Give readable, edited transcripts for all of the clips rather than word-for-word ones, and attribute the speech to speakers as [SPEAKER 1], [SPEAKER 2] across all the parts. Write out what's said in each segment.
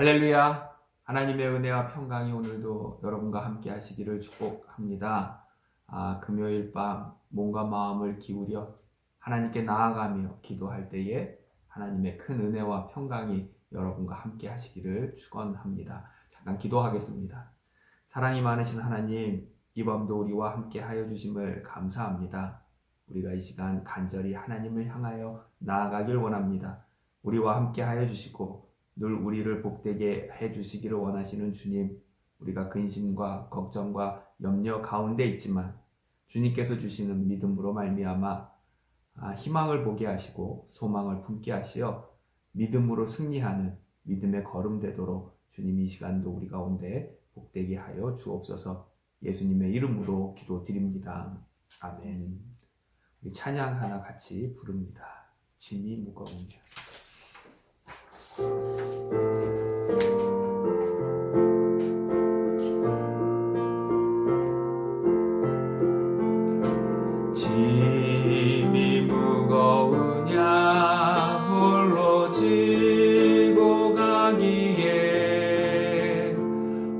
[SPEAKER 1] 할렐루야! 하나님의 은혜와 평강이 오늘도 여러분과 함께 하시기를 축복합니다. 금요일 밤 몸과 마음을 기울여 하나님께 나아가며 기도할 때에 하나님의 큰 은혜와 평강이 여러분과 함께 하시기를 축원합니다. 잠깐 기도하겠습니다. 사랑이 많으신 하나님, 이 밤도 우리와 함께 하여 주심을 감사합니다. 우리가 이 시간 간절히 하나님을 향하여 나아가길 원합니다. 우리와 함께 하여 주시고 늘 우리를 복되게 해주시기를 원하시는 주님, 우리가 근심과 걱정과 염려 가운데 있지만 주님께서 주시는 믿음으로 말미암아 희망을 보게 하시고 소망을 품게 하시어 믿음으로 승리하는 믿음의 걸음 되도록 주님 이 시간도 우리 가운데 복되게 하여 주옵소서. 예수님의 이름으로 기도드립니다. 아멘. 우리 찬양 하나 같이 부릅니다. 짐이 무거우냐. 짐이 무거우냐 홀로 지고 가기에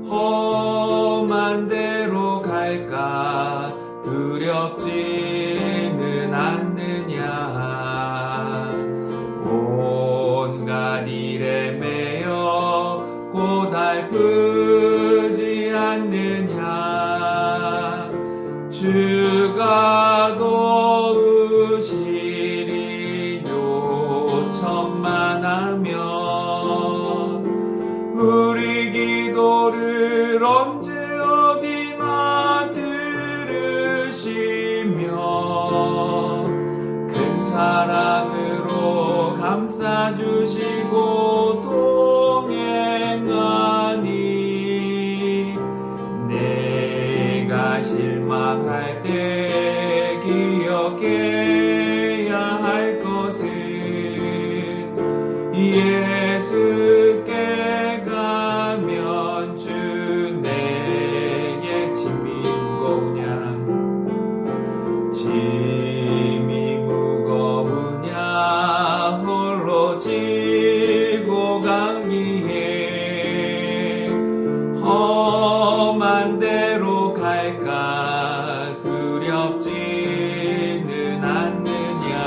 [SPEAKER 1] 험한 데로 갈까 두렵지는 않느냐 온갖 일에 매여 고달프지 않느냐 주가 도우시리 요청만 하면 우리 기도를 언제 어디나 들으시며 큰 사랑으로 감싸주시고 동행하니 내가 실망할 때 기억해야 할 것은 예수께 가면 주 내게 짐이 무거우냐 짐이 무거우냐 홀로 지고 가기에 험한 데로 갈까 두렵지는 않느냐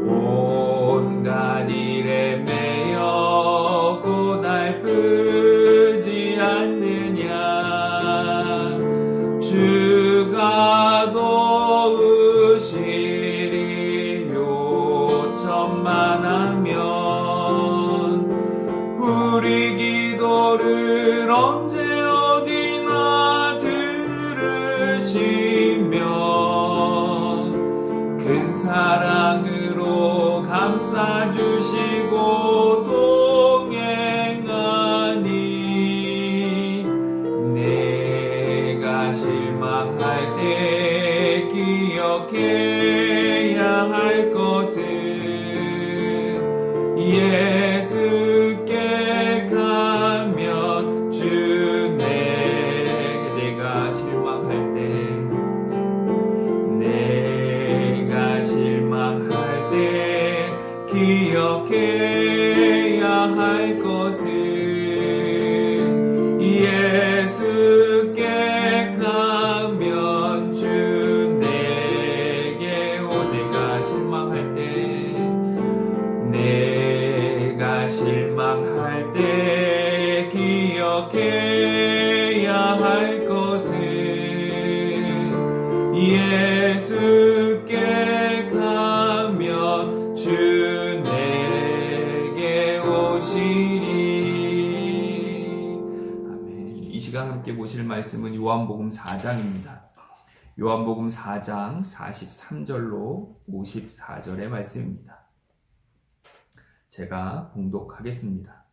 [SPEAKER 1] 온갖 일에 매여 고달프지 않느냐 주가 도우시리 요청만 하면 우리 기도를 언제 어디나 들으시며 큰 사랑으로 감싸주시고 동행하니 내가 실망할 때 기억해야 할 것은 예수께 가면 주 내가 실망할 때 기억해야 할 것은 예수께 가면 주 내게 내가 실망할 때 기억해야 할 것은 예수께 가면 주 내게 오시리. 아멘. 이 시간 함께 보실 말씀은 요한복음 4장입니다. 요한복음 4장 43절로 54절의 말씀입니다. 제가 봉독하겠습니다.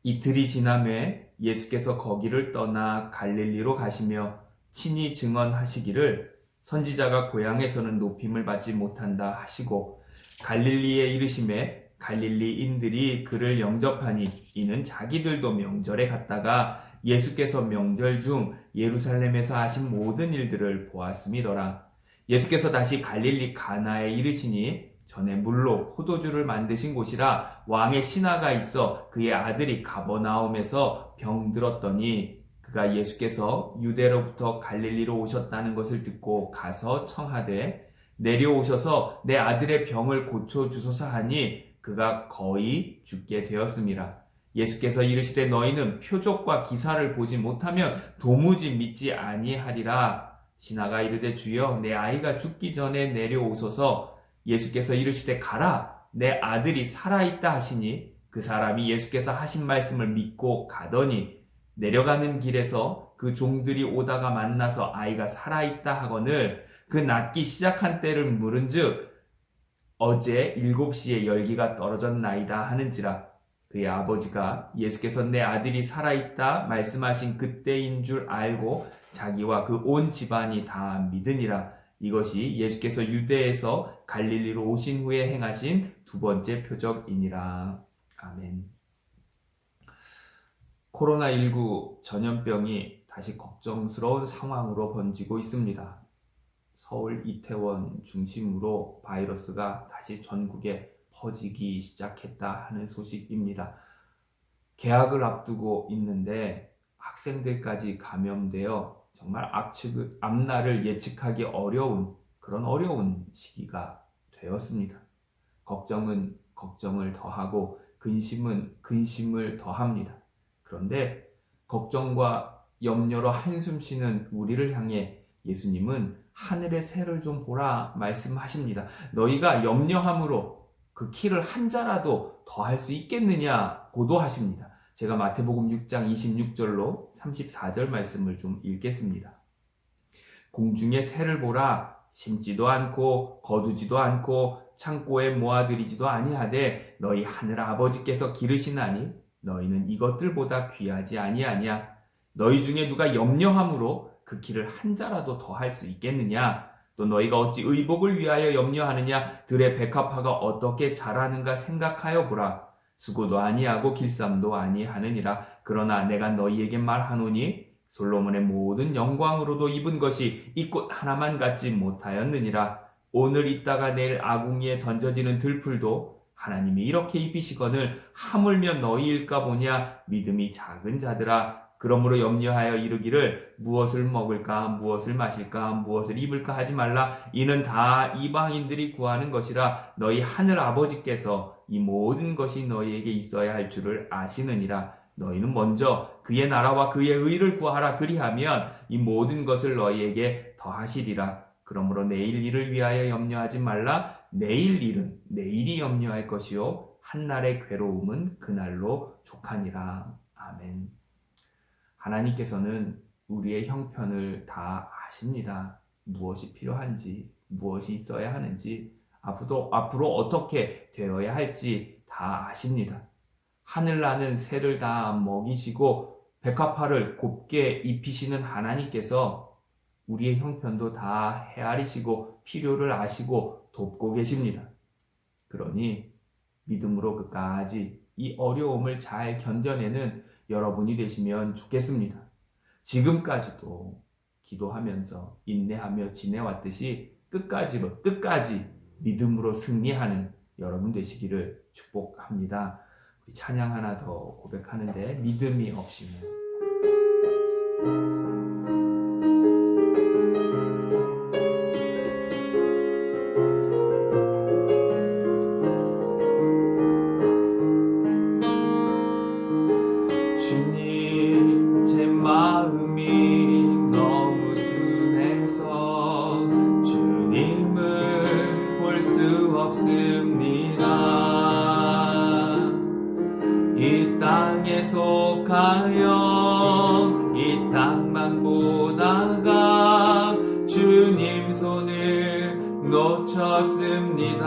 [SPEAKER 1] 이틀이 지남에 예수께서 거기를 떠나 갈릴리로 가시며 친히 증언하시기를 선지자가 고향에서는 높임을 받지 못한다 하시고 갈릴리에 이르심에 갈릴리인들이 그를 영접하니 이는 자기들도 명절에 갔다가 예수께서 명절 중 예루살렘에서 하신 모든 일들을 보았음이더라. 예수께서 다시 갈릴리 가나에 이르시니 전에 물로 포도주를 만드신 곳이라 왕의 신하가 있어 그의 아들이 가버나움에서 병들었더니 그가 예수께서 유대로부터 갈릴리로 오셨다는 것을 듣고 가서 청하되 내려오셔서 내 아들의 병을 고쳐주소서 하니 그가 거의 죽게 되었음이라. 예수께서 이르시되 너희는 표적과 기사를 보지 못하면 도무지 믿지 아니하리라. 신하가 이르되 주여 내 아이가 죽기 전에 내려오소서. 예수께서 이르시되 가라 내 아들이 살아있다 하시니 그 사람이 예수께서 하신 말씀을 믿고 가더니 내려가는 길에서 그 종들이 오다가 만나서 아이가 살아있다 하거늘 그 낫기 시작한 때를 물은즉 어제 7시에 열기가 떨어졌나이다 하는지라. 그의 아버지가 예수께서 내 아들이 살아있다 말씀하신 그때인 줄 알고 자기와 그 온 집안이 다 믿으니라. 이것이 예수께서 유대에서 갈릴리로 오신 후에 행하신 두 번째 표적이니라. 아멘. 코로나19 전염병이 다시 걱정스러운 상황으로 번지고 있습니다. 서울, 이태원 중심으로 바이러스가 다시 전국에 퍼지기 시작했다 하는 소식입니다. 개학을 앞두고 있는데 학생들까지 감염되어 정말 앞날을 예측하기 어려운 그런 어려운 시기가 되었습니다. 걱정은 걱정을 더하고 근심은 근심을 더합니다. 그런데 걱정과 염려로 한숨 쉬는 우리를 향해 예수님은 하늘의 새를 좀 보라 말씀하십니다. 너희가 염려함으로 그 키를 한 자라도 더할 수 있겠느냐고도 하십니다. 제가 마태복음 6장 26절로 34절 말씀을 좀 읽겠습니다. 공중의 새를 보라. 심지도 않고 거두지도 않고 창고에 모아들이지도 아니하되 너희 하늘 아버지께서 기르시나니 너희는 이것들보다 귀하지 아니하냐. 너희 중에 누가 염려함으로 그 키를 한 자라도 더할 수 있겠느냐. 또 너희가 어찌 의복을 위하여 염려하느냐. 들의 백합화가 어떻게 자라는가 생각하여 보라. 수고도 아니하고 길쌈도 아니하느니라. 그러나 내가 너희에게 말하노니 솔로몬의 모든 영광으로도 입은 것이 이 꽃 하나만 갖지 못하였느니라. 오늘 있다가 내일 아궁이에 던져지는 들풀도 하나님이 이렇게 입히시거늘 하물며 너희일까 보냐. 믿음이 작은 자들아. 그러므로 염려하여 이르기를 무엇을 먹을까 무엇을 마실까 무엇을 입을까 하지 말라. 이는 다 이방인들이 구하는 것이라. 너희 하늘 아버지께서 이 모든 것이 너희에게 있어야 할 줄을 아시느니라. 너희는 먼저 그의 나라와 그의 의를 구하라. 그리하면 이 모든 것을 너희에게 더하시리라. 그러므로 내일 일을 위하여 염려하지 말라. 내일 일은 내일이 염려할 것이요 한날의 괴로움은 그날로 족하니라. 아멘. 하나님께서는 우리의 형편을 다 아십니다. 무엇이 필요한지, 무엇이 있어야 하는지, 앞으로 어떻게 되어야 할지 다 아십니다. 하늘나는 새를 다 먹이시고 백합화를 곱게 입히시는 하나님께서 우리의 형편도 다 헤아리시고 필요를 아시고 돕고 계십니다. 그러니 믿음으로 끝까지 이 어려움을 잘 견뎌내는 여러분이 되시면 좋겠습니다. 지금까지도 기도하면서 인내하며 지내왔듯이 끝까지 믿음으로 승리하는 여러분 되시기를 축복합니다. 우리 찬양 하나 더 고백하는데 믿음이 없이는 이 땅에 속하여 이 땅만 보다가 주님 손을 놓쳤습니다.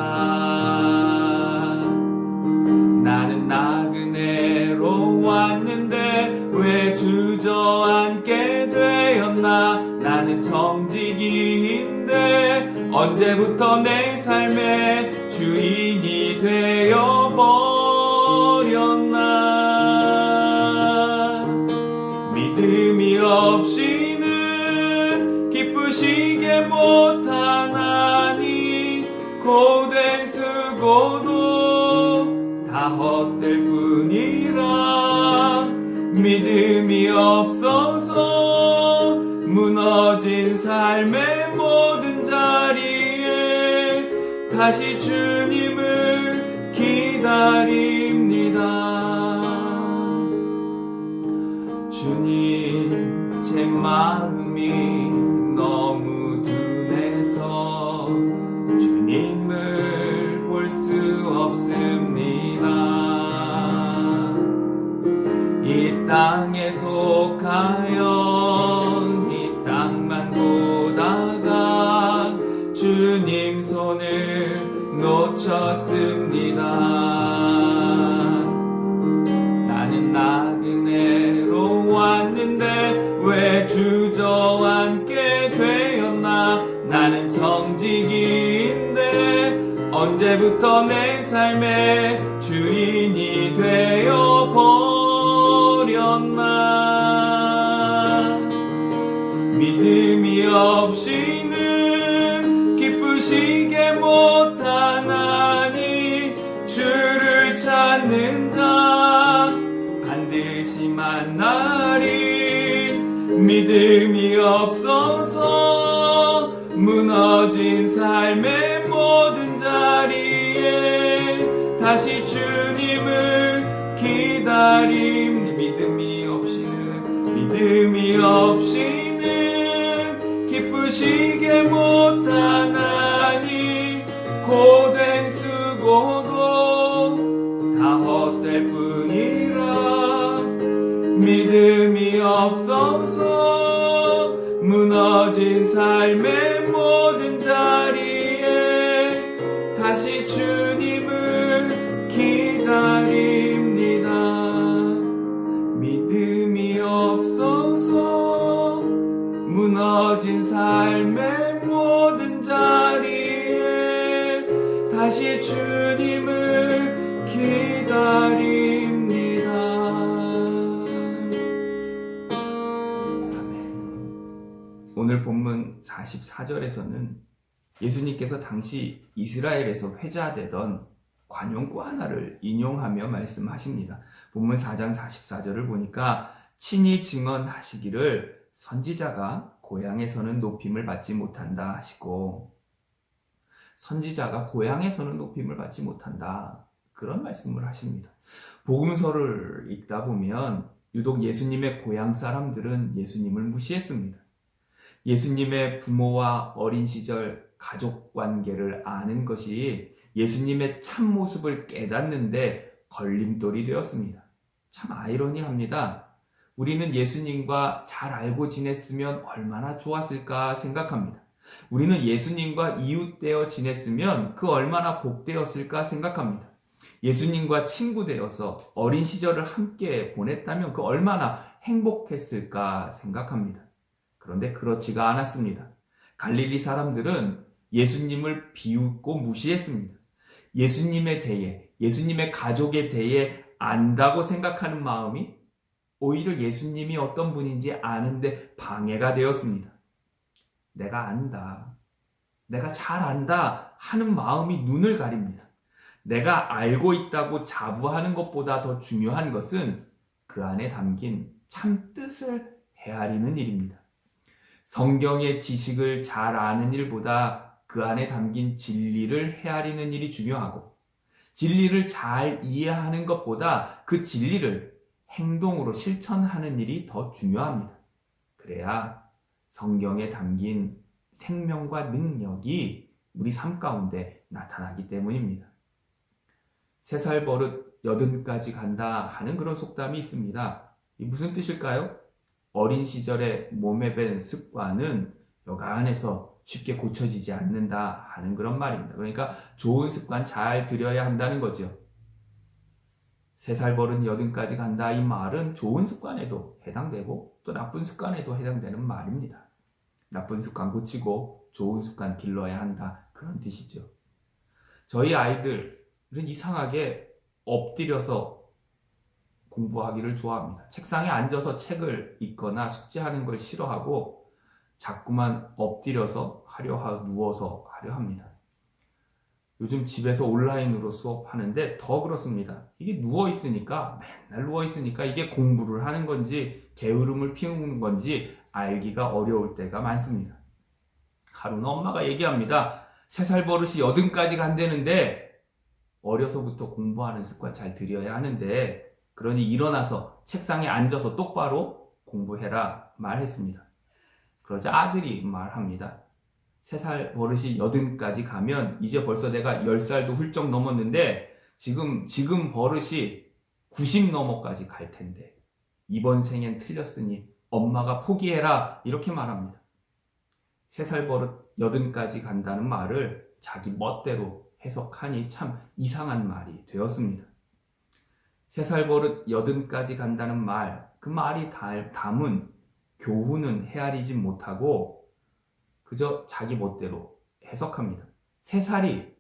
[SPEAKER 1] 나는 나그네로 왔는데 왜 주저앉게 되었나. 나는 청지기인데 언제부터 내 삶의 주인이 되어버렸나. 믿음이 없이는 기쁘시게 못하나니 고된 수 뿐이라 믿음이 없어서 무너진 삶의 모든 자리에 다시 주님을 기다립니다. 주님, 제 마음이 너무 둔해서 주님을 볼 수 없습니다. 이 땅에 속하여 이 땅만 보다가 주님 손을 놓쳤습니다. 나는 나그네로 왔는데 왜 주저앉게 되었나. 나는 정직인데 언제부터 내 삶의 주인이 되어버렸나. 믿음이 없이는 기쁘시게 못하나니 주를 찾는 자 반드시 만나리. 믿음이 없어서 무너진 삶의 모든 자리에 다시 주님을 기다림. 믿음이 없이는 기쁘시게 못하나니 고된 수고도 다 헛될 뿐이라. 믿음이 없어서 무너진 삶의 모든 자리에 다시 주님을 기다립니다. 믿음이 없어서 무너진 삶의 모든 자리에 다시 주님을 기다립니다. 오늘 본문 44절에서는 예수님께서 당시 이스라엘에서 회자되던 관용구 하나를 인용하며 말씀하십니다. 본문 4장 44절을 보니까 친히 증언하시기를 선지자가 고향에서는 높임을 받지 못한다 하시고, 선지자가 고향에서는 높임을 받지 못한다, 그런 말씀을 하십니다. 복음서를 읽다 보면 유독 예수님의 고향 사람들은 예수님을 무시했습니다. 예수님의 부모와 어린 시절 가족 관계를 아는 것이 예수님의 참모습을 깨닫는데 걸림돌이 되었습니다. 참 아이러니합니다. 우리는 예수님과 잘 알고 지냈으면 얼마나 좋았을까 생각합니다. 우리는 예수님과 이웃되어 지냈으면 그 얼마나 복되었을까 생각합니다. 예수님과 친구 되어서 어린 시절을 함께 보냈다면 그 얼마나 행복했을까 생각합니다. 그런데 그렇지가 않았습니다. 갈릴리 사람들은 예수님을 비웃고 무시했습니다. 예수님에 대해, 예수님의 가족에 대해 안다고 생각하는 마음이 오히려 예수님이 어떤 분인지 아는데 방해가 되었습니다. 내가 안다, 내가 잘 안다 하는 마음이 눈을 가립니다. 내가 알고 있다고 자부하는 것보다 더 중요한 것은 그 안에 담긴 참 뜻을 헤아리는 일입니다. 성경의 지식을 잘 아는 일보다 그 안에 담긴 진리를 헤아리는 일이 중요하고, 진리를 잘 이해하는 것보다 그 진리를 행동으로 실천하는 일이 더 중요합니다. 그래야 성경에 담긴 생명과 능력이 우리 삶 가운데 나타나기 때문입니다. 3살 버릇 80까지 간다 하는 그런 속담이 있습니다. 이 무슨 뜻일까요? 어린 시절에 몸에 밴 습관은 여간해서 쉽게 고쳐지지 않는다 하는 그런 말입니다. 그러니까 좋은 습관 잘 들여야 한다는 거죠. 3살 버릇 80까지 간다, 이 말은 좋은 습관에도 해당되고 또 나쁜 습관에도 해당되는 말입니다. 나쁜 습관 고치고 좋은 습관 길러야 한다, 그런 뜻이죠. 저희 아이들은 이상하게 엎드려서 공부하기를 좋아합니다. 책상에 앉아서 책을 읽거나 숙제하는 걸 싫어하고 자꾸만 엎드려서 누워서 하려 합니다. 요즘 집에서 온라인으로 수업하는데 더 그렇습니다. 이게 누워있으니까, 맨날 누워있으니까 이게 공부를 하는 건지 게으름을 피우는 건지 알기가 어려울 때가 많습니다. 하루는 엄마가 얘기합니다. 3살 버릇이 80까지 간다는데 어려서부터 공부하는 습관 잘 들여야 하는데, 그러니 일어나서 책상에 앉아서 똑바로 공부해라 말했습니다. 그러자 아들이 말합니다. 3살 버릇이 80까지 가면 이제 벌써 내가 10살도 훌쩍 넘었는데 지금 버릇이 90 넘어까지 갈 텐데 이번 생엔 틀렸으니 엄마가 포기해라 이렇게 말합니다. 3살 버릇 80까지 간다는 말을 자기 멋대로 해석하니 참 이상한 말이 되었습니다. 3살 버릇 80까지 간다는 말, 그 말이 담은 교훈은 헤아리지 못하고 그저 자기 멋대로 해석합니다. 3살이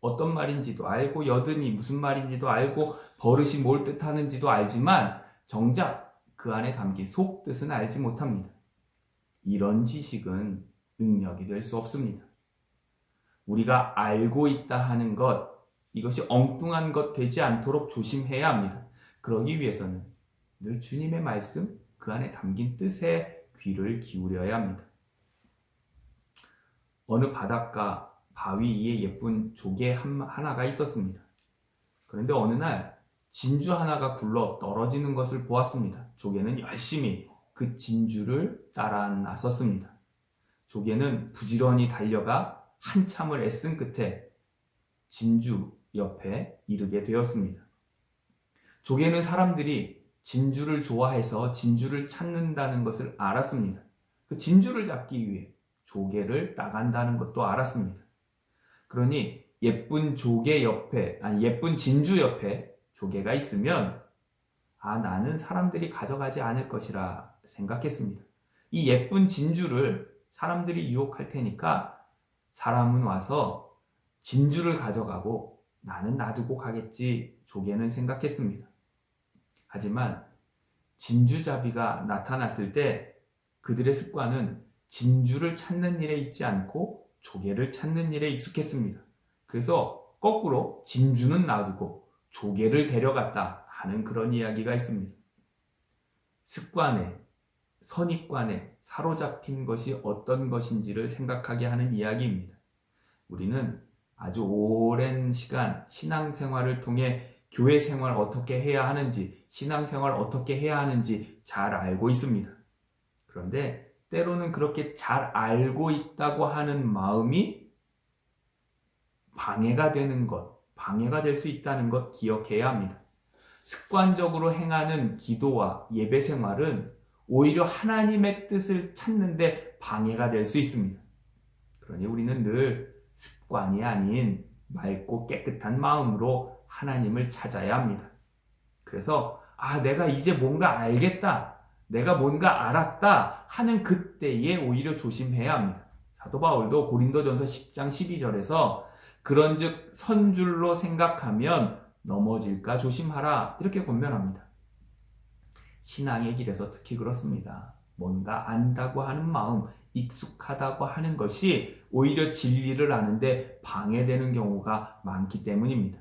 [SPEAKER 1] 어떤 말인지도 알고 80이 무슨 말인지도 알고 버릇이 뭘 뜻하는지도 알지만 정작 그 안에 담긴 속뜻은 알지 못합니다. 이런 지식은 능력이 될 수 없습니다. 우리가 알고 있다 하는 것, 이것이 엉뚱한 것 되지 않도록 조심해야 합니다. 그러기 위해서는 늘 주님의 말씀, 그 안에 담긴 뜻에 귀를 기울여야 합니다. 어느 바닷가 바위 위에 예쁜 조개 하나가 있었습니다. 그런데 어느 날 진주 하나가 굴러 떨어지는 것을 보았습니다. 조개는 열심히 그 진주를 따라 나섰습니다. 조개는 부지런히 달려가 한참을 애쓴 끝에 진주 옆에 이르게 되었습니다. 조개는 사람들이 진주를 좋아해서 진주를 찾는다는 것을 알았습니다. 그 진주를 잡기 위해 조개를 따간다는 것도 알았습니다. 그러니 예쁜 진주 옆에 조개가 있으면 나는 사람들이 가져가지 않을 것이라 생각했습니다. 이 예쁜 진주를 사람들이 유혹할 테니까 사람은 와서 진주를 가져가고 나는 놔두고 가겠지 조개는 생각했습니다. 하지만 진주잡이가 나타났을 때 그들의 습관은 진주를 찾는 일에 있지 않고 조개를 찾는 일에 익숙했습니다. 그래서 거꾸로 진주는 놔두고 조개를 데려갔다 하는 그런 이야기가 있습니다. 습관에, 선입관에 사로잡힌 것이 어떤 것인지를 생각하게 하는 이야기입니다. 우리는 아주 오랜 시간 신앙생활을 통해 교회 생활 어떻게 해야 하는지, 신앙생활 어떻게 해야 하는지 잘 알고 있습니다. 그런데 때로는 그렇게 잘 알고 있다고 하는 마음이 방해가 되는 것, 방해가 될 수 있다는 것 기억해야 합니다. 습관적으로 행하는 기도와 예배 생활은 오히려 하나님의 뜻을 찾는데 방해가 될 수 있습니다. 그러니 우리는 늘 습관이 아닌 맑고 깨끗한 마음으로 하나님을 찾아야 합니다. 그래서 내가 이제 뭔가 알겠다, 내가 뭔가 알았다 하는 그때에 오히려 조심해야 합니다. 사도 바울도 고린도전서 10장 12절에서 그런즉 선줄로 생각하면 넘어질까 조심하라 이렇게 권면합니다. 신앙의 길에서 특히 그렇습니다. 뭔가 안다고 하는 마음, 익숙하다고 하는 것이 오히려 진리를 아는데 방해되는 경우가 많기 때문입니다.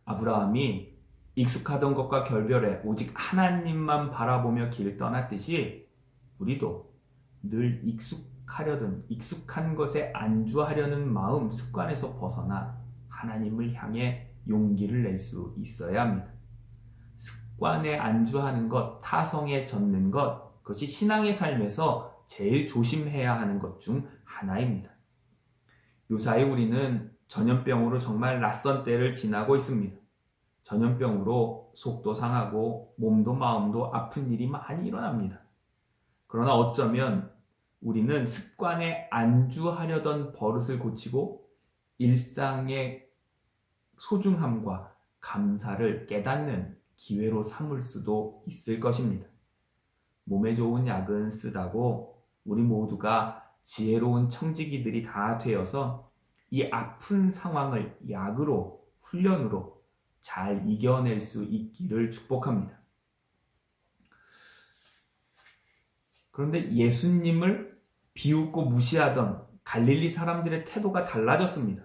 [SPEAKER 1] 아브라함이 익숙하던 것과 결별해 오직 하나님만 바라보며 길을 떠났듯이 우리도 늘 익숙한 것에 안주하려는 마음, 습관에서 벗어나 하나님을 향해 용기를 낼 수 있어야 합니다. 습관에 안주하는 것, 타성에 젖는 것, 그것이 신앙의 삶에서 제일 조심해야 하는 것 중 하나입니다. 요사이 우리는 전염병으로 정말 낯선 때를 지나고 있습니다. 전염병으로 속도 상하고 몸도 마음도 아픈 일이 많이 일어납니다. 그러나 어쩌면 우리는 습관에 안주하려던 버릇을 고치고 일상의 소중함과 감사를 깨닫는 기회로 삼을 수도 있을 것입니다. 몸에 좋은 약은 쓰다고 우리 모두가 지혜로운 청지기들이 다 되어서 이 아픈 상황을 약으로, 훈련으로 잘 이겨낼 수 있기를 축복합니다. 그런데 예수님을 비웃고 무시하던 갈릴리 사람들의 태도가 달라졌습니다.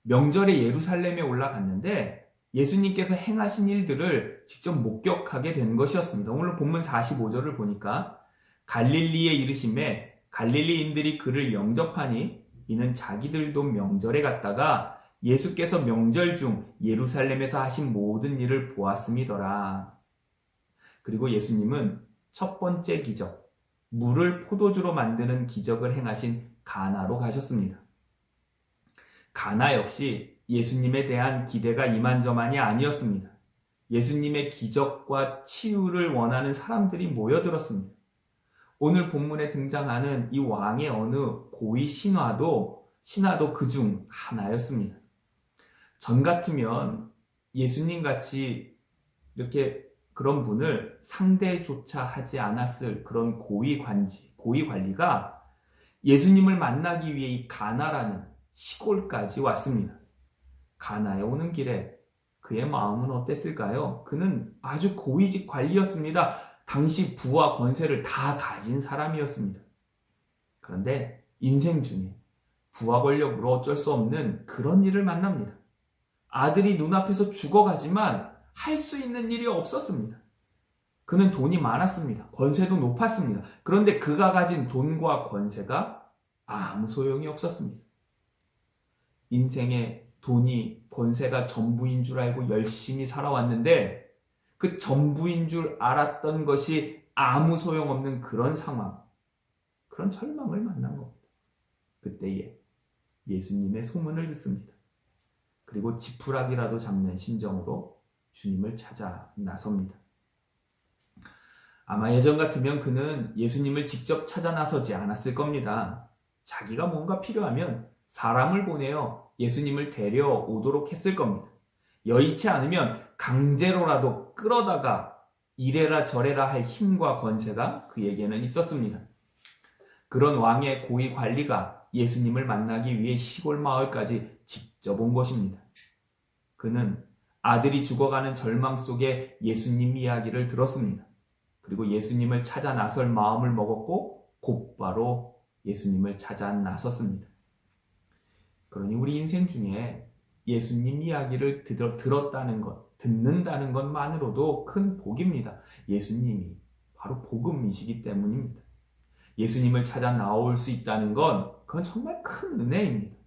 [SPEAKER 1] 명절에 예루살렘에 올라갔는데 예수님께서 행하신 일들을 직접 목격하게 된 것이었습니다. 오늘 본문 45절을 보니까 갈릴리에 이르심에 갈릴리인들이 그를 영접하니 이는 자기들도 명절에 갔다가 예수께서 명절 중 예루살렘에서 하신 모든 일을 보았음이더라. 그리고 예수님은 첫 번째 기적, 물을 포도주로 만드는 기적을 행하신 가나로 가셨습니다. 가나 역시 예수님에 대한 기대가 이만저만이 아니었습니다. 예수님의 기적과 치유를 원하는 사람들이 모여들었습니다. 오늘 본문에 등장하는 이 왕의 어느 고위 신하도 그중 하나였습니다. 전 같으면 예수님 같이 이렇게 그런 분을 상대조차 하지 않았을 그런 고위 관리가 예수님을 만나기 위해 이 가나라는 시골까지 왔습니다. 가나에 오는 길에 그의 마음은 어땠을까요? 그는 아주 고위직 관리였습니다. 당시 부와 권세를 다 가진 사람이었습니다. 그런데 인생 중에 부와 권력으로 어쩔 수 없는 그런 일을 만납니다. 아들이 눈앞에서 죽어가지만 할 수 있는 일이 없었습니다. 그는 돈이 많았습니다. 권세도 높았습니다. 그런데 그가 가진 돈과 권세가 아무 소용이 없었습니다. 인생에 돈이 권세가 전부인 줄 알고 열심히 살아왔는데 그 전부인 줄 알았던 것이 아무 소용없는 그런 상황, 그런 절망을 만난 겁니다. 그때에 예수님의 소문을 듣습니다. 그리고 지푸라기라도 잡는 심정으로 주님을 찾아 나섭니다. 아마 예전 같으면 그는 예수님을 직접 찾아 나서지 않았을 겁니다. 자기가 뭔가 필요하면 사람을 보내어 예수님을 데려오도록 했을 겁니다. 여의치 않으면 강제로라도 끌어다가 이래라 저래라 할 힘과 권세가 그에게는 있었습니다. 그런 왕의 고위 관리가 예수님을 만나기 위해 시골 마을까지 직접 온 것입니다. 그는 아들이 죽어가는 절망 속에 예수님 이야기를 들었습니다. 그리고 예수님을 찾아 나설 마음을 먹었고 곧바로 예수님을 찾아 나섰습니다. 그러니 우리 인생 중에 예수님 이야기를 들었다는 것, 듣는다는 것만으로도 큰 복입니다. 예수님이 바로 복음이시기 때문입니다. 예수님을 찾아 나올 수 있다는 건 그건 정말 큰 은혜입니다.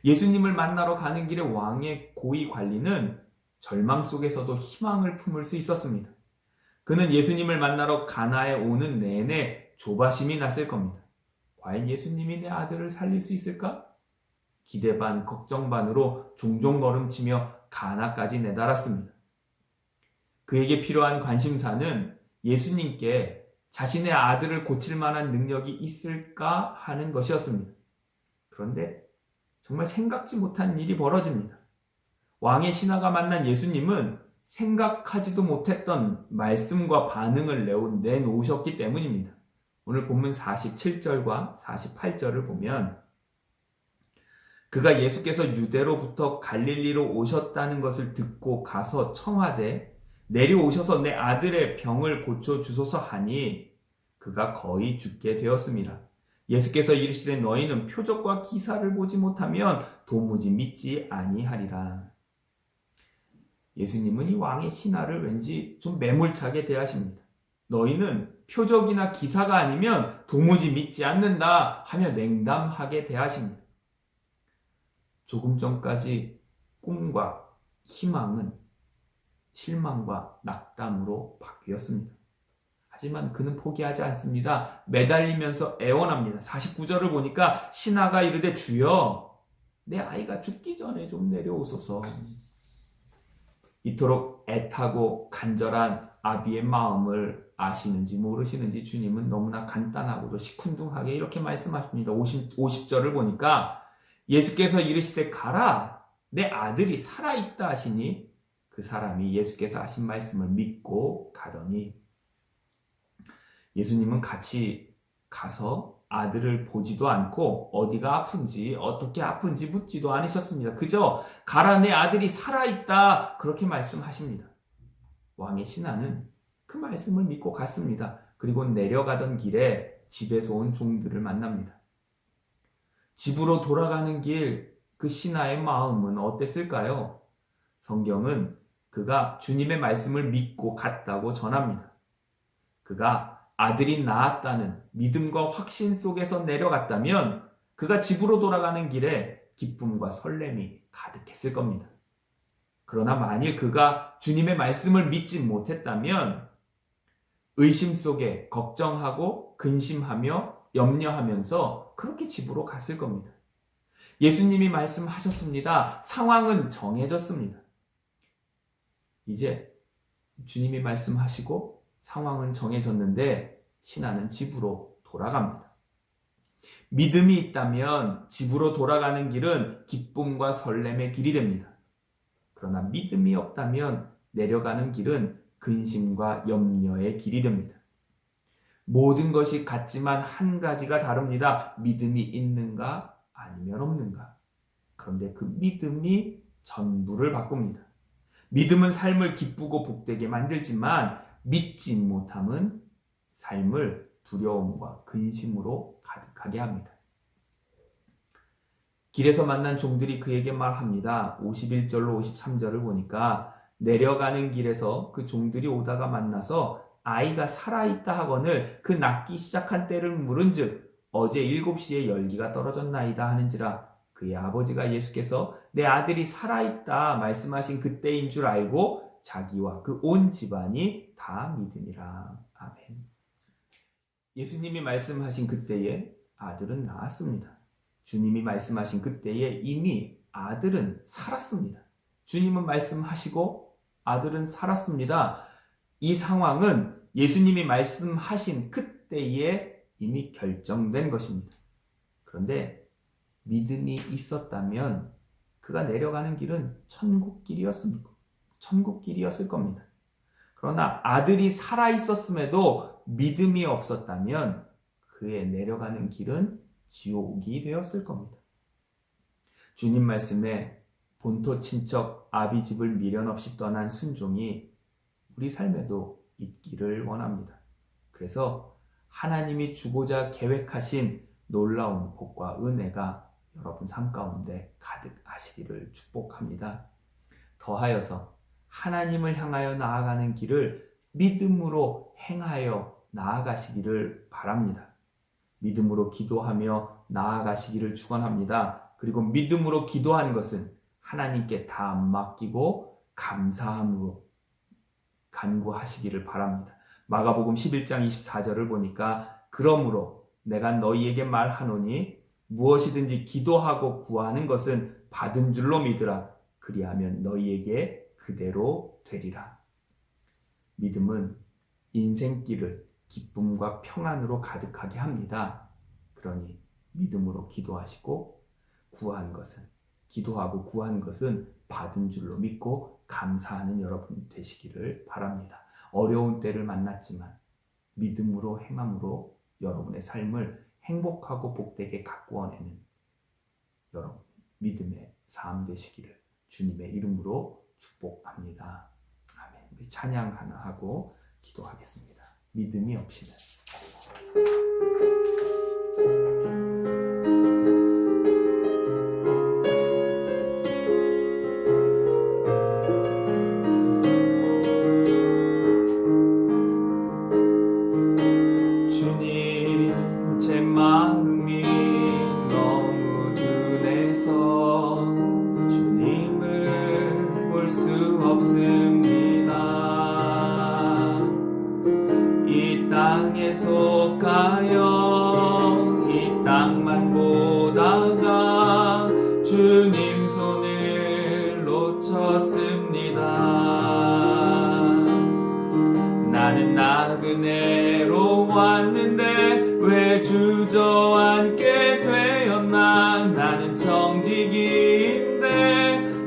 [SPEAKER 1] 예수님을 만나러 가는 길에 왕의 고위 관리는 절망 속에서도 희망을 품을 수 있었습니다. 그는 예수님을 만나러 가나에 오는 내내 조바심이 났을 겁니다. 과연 예수님이 내 아들을 살릴 수 있을까? 기대 반 걱정 반으로 종종 걸음치며 가나까지 내달았습니다. 그에게 필요한 관심사는 예수님께 자신의 아들을 고칠 만한 능력이 있을까 하는 것이었습니다. 그런데 정말 생각지 못한 일이 벌어집니다. 왕의 신하가 만난 예수님은 생각하지도 못했던 말씀과 반응을 내놓으셨기 때문입니다. 오늘 본문 47절과 48절을 보면 그가 예수께서 유대로부터 갈릴리로 오셨다는 것을 듣고 가서 청하되 내려오셔서 내 아들의 병을 고쳐주소서 하니 그가 거의 죽게 되었습니다. 예수께서 이르시되 너희는 표적과 기사를 보지 못하면 도무지 믿지 아니하리라. 예수님은 이 왕의 신하를 왠지 좀 매몰차게 대하십니다. 너희는 표적이나 기사가 아니면 도무지 믿지 않는다 하며 냉담하게 대하십니다. 조금 전까지 꿈과 희망은 실망과 낙담으로 바뀌었습니다. 하지만 그는 포기하지 않습니다. 매달리면서 애원합니다. 49절을 보니까 신하가 이르되 주여 내 아이가 죽기 전에 좀 내려오소서. 이토록 애타고 간절한 아비의 마음을 아시는지 모르시는지 주님은 너무나 간단하고도 시큰둥하게 이렇게 말씀하십니다. 50절을 보니까 예수께서 이르시되 가라 내 아들이 살아있다 하시니 그 사람이 예수께서 하신 말씀을 믿고 가더니 예수님은 같이 가서 아들을 보지도 않고 어디가 아픈지 어떻게 아픈지 묻지도 않으셨습니다. 그저 가라 내 아들이 살아있다 그렇게 말씀하십니다. 왕의 신하는 그 말씀을 믿고 갔습니다. 그리고 내려가던 길에 집에서 온 종들을 만납니다. 집으로 돌아가는 길 그 신하의 마음은 어땠을까요? 성경은 그가 주님의 말씀을 믿고 갔다고 전합니다. 그가 아들이 낳았다는 믿음과 확신 속에서 내려갔다면 그가 집으로 돌아가는 길에 기쁨과 설렘이 가득했을 겁니다. 그러나 만일 그가 주님의 말씀을 믿지 못했다면 의심 속에 걱정하고 근심하며 염려하면서 그렇게 집으로 갔을 겁니다. 예수님이 말씀하셨습니다. 상황은 정해졌습니다. 이제 주님이 말씀하시고 상황은 정해졌는데 신하는 집으로 돌아갑니다. 믿음이 있다면 집으로 돌아가는 길은 기쁨과 설렘의 길이 됩니다. 그러나 믿음이 없다면 내려가는 길은 근심과 염려의 길이 됩니다. 모든 것이 같지만 한 가지가 다릅니다. 믿음이 있는가 아니면 없는가. 그런데 그 믿음이 전부를 바꿉니다. 믿음은 삶을 기쁘고 복되게 만들지만 믿지 못함은 삶을 두려움과 근심으로 가득하게 합니다. 길에서 만난 종들이 그에게 말합니다. 51절로 53절을 보니까 내려가는 길에서 그 종들이 오다가 만나서 아이가 살아있다 하거늘 그 낳기 시작한 때를 물은즉 어제 7시에 열기가 떨어졌나이다 하는지라. 그의 아버지가 예수께서 내 아들이 살아있다 말씀하신 그때인 줄 알고 자기와 그 온 집안이 다 믿으니라. 아멘. 예수님이 말씀하신 그때에 아들은 낳았습니다. 주님이 말씀하신 그때에 이미 아들은 살았습니다. 주님은 말씀하시고 아들은 살았습니다. 이 상황은 예수님이 말씀하신 그때에 이미 결정된 것입니다. 그런데 믿음이 있었다면 그가 내려가는 길은 천국길이었을 겁니다. 그러나 아들이 살아있었음에도 믿음이 없었다면 그의 내려가는 길은 지옥이 되었을 겁니다. 주님 말씀에 본토 친척 아비 집을 미련 없이 떠난 순종이 우리 삶에도 있기를 원합니다. 그래서 하나님이 주고자 계획하신 놀라운 복과 은혜가 여러분 삶 가운데 가득하시기를 축복합니다. 더하여서 하나님을 향하여 나아가는 길을 믿음으로 행하여 나아가시기를 바랍니다. 믿음으로 기도하며 나아가시기를 축원합니다. 그리고 믿음으로 기도하는 것은 하나님께 다 맡기고 감사함으로 간구하시기를 바랍니다. 마가복음 11장 24절을 보니까 그러므로 내가 너희에게 말하노니 무엇이든지 기도하고 구하는 것은 받은 줄로 믿으라. 그리하면 너희에게 그대로 되리라. 믿음은 인생길을 기쁨과 평안으로 가득하게 합니다. 그러니 믿음으로 기도하시고 기도하고 구한 것은 받은 줄로 믿고 감사하는 여러분 되시기를 바랍니다. 어려운 때를 만났지만 믿음으로 행함으로 여러분의 삶을 행복하고 복되게 가꾸어내는 여러분 믿음의 삶 되시기를 주님의 이름으로 축복합니다. 아멘. 우리 찬양 하나 하고 기도하겠습니다. 믿음이 없이는 주님 제 마음이 너무 둔해서 주님을 볼 수 없습니다. 이 땅에 속하여 이 땅만 보다가 주님 손을 놓쳤습니다. 나는 나그네로 왔는데 왜 주저앉게 되었나. 나는 청지기인데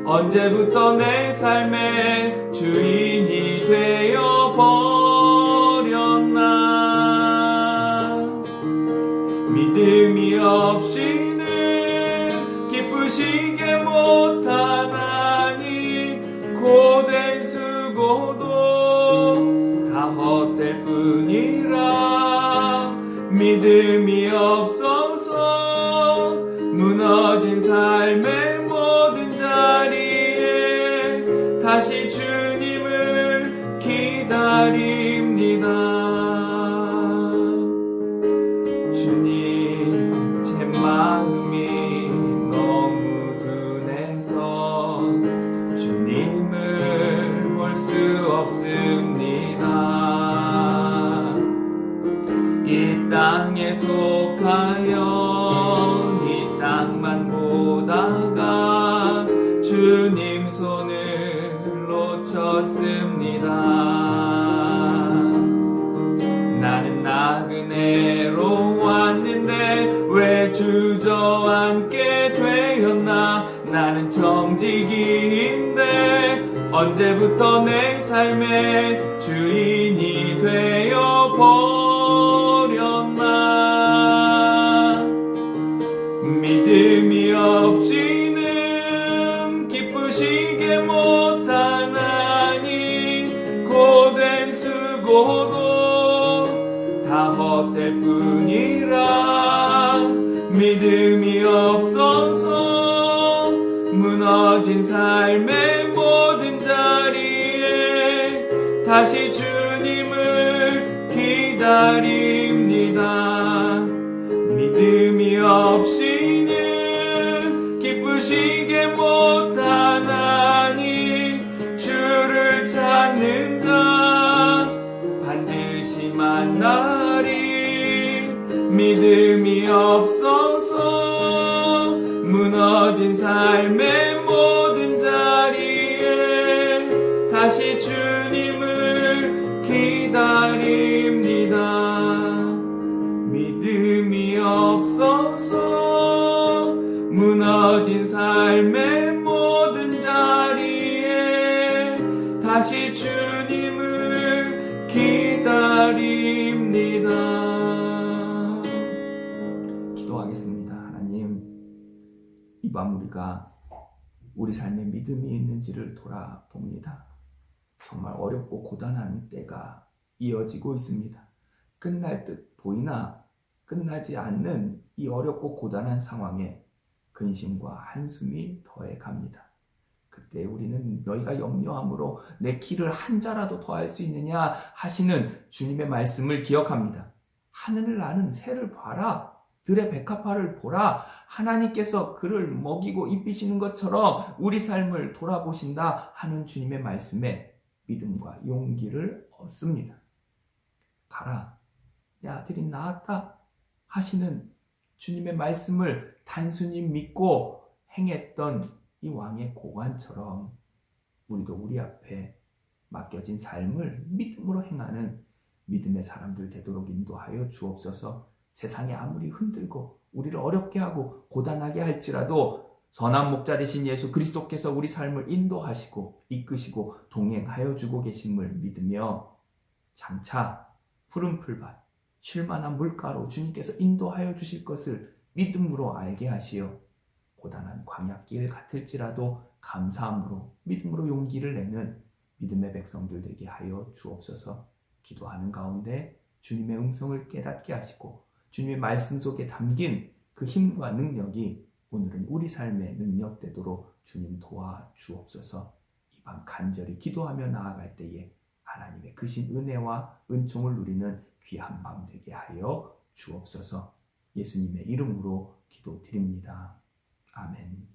[SPEAKER 1] 언제부터 내 삶의 주인이 되어버렸나. 믿음이 없이는 기쁘시게 못하나니 고된 수고도 다 헛될 뿐이라. 믿음이 없어서 무너진 삶의 기다립니다. 주님, 제 마음이 너무 둔해서 주님을 볼 수 없습니다. 이 땅에 속하여 이 땅만 보다가 주님 손을 놓쳤습니다. 나는 나그네로 왔는데 왜 주저앉게 되었나. 나는 청지기인데 언제부터 내 삶의 주인이 되어 버렸나. 믿음이 없이는 기쁘시게 못하나니 고된 수고도 다 헛될 뿐이라. 믿음이 없어서 무너진 삶의 모든 자리에 다시 주님을 기다립니다. 믿음이 없이는 기쁘시게 못하나니 주를 찾는 자 반드시 만나리. 믿음이 없어서 무너진 삶의 모든 자리에 다시 주님을 기다립니다. 믿음이 없어서 무너진 삶의 모든 자리에 다시 주님을 기다립니다. 기도하겠습니다. 하나님, 이 밤 우리가 우리 삶에 믿음이 있는지를 돌아봅니다. 정말 어렵고 고단한 때가 이어지고 있습니다. 끝날 듯 보이나 끝나지 않는 이 어렵고 고단한 상황에 근심과 한숨이 더해갑니다. 그때 우리는 너희가 염려함으로 내 길을 한 자라도 더할 수 있느냐 하시는 주님의 말씀을 기억합니다. 하늘을 나는 새를 봐라. 들의 백합화를 보라. 하나님께서 그를 먹이고 입히시는 것처럼 우리 삶을 돌아보신다 하는 주님의 말씀에 믿음과 용기를 얻습니다. 가라. 내 아들이 나았다 하시는 주님의 말씀을 단순히 믿고 행했던 이 왕의 고관처럼 우리도 우리 앞에 맡겨진 삶을 믿음으로 행하는 믿음의 사람들 되도록 인도하여 주옵소서. 세상이 아무리 흔들고 우리를 어렵게 하고 고단하게 할지라도 선한 목자 되신 예수 그리스도께서 우리 삶을 인도하시고 이끄시고 동행하여 주고 계심을 믿으며 장차 푸른 풀밭 쉴만한 물가로 주님께서 인도하여 주실 것을 믿음으로 알게 하시어 고단한 광야길 같을지라도 감사함으로 믿음으로 용기를 내는 믿음의 백성들 되게 하여 주옵소서. 기도하는 가운데 주님의 음성을 깨닫게 하시고 주님의 말씀 속에 담긴 그 힘과 능력이 오늘은 우리 삶의 능력되도록 주님 도와주옵소서. 이 밤 간절히 기도하며 나아갈 때에 하나님의 크신 은혜와 은총을 누리는 귀한 밤 되게 하여 주옵소서. 예수님의 이름으로 기도드립니다. 아멘.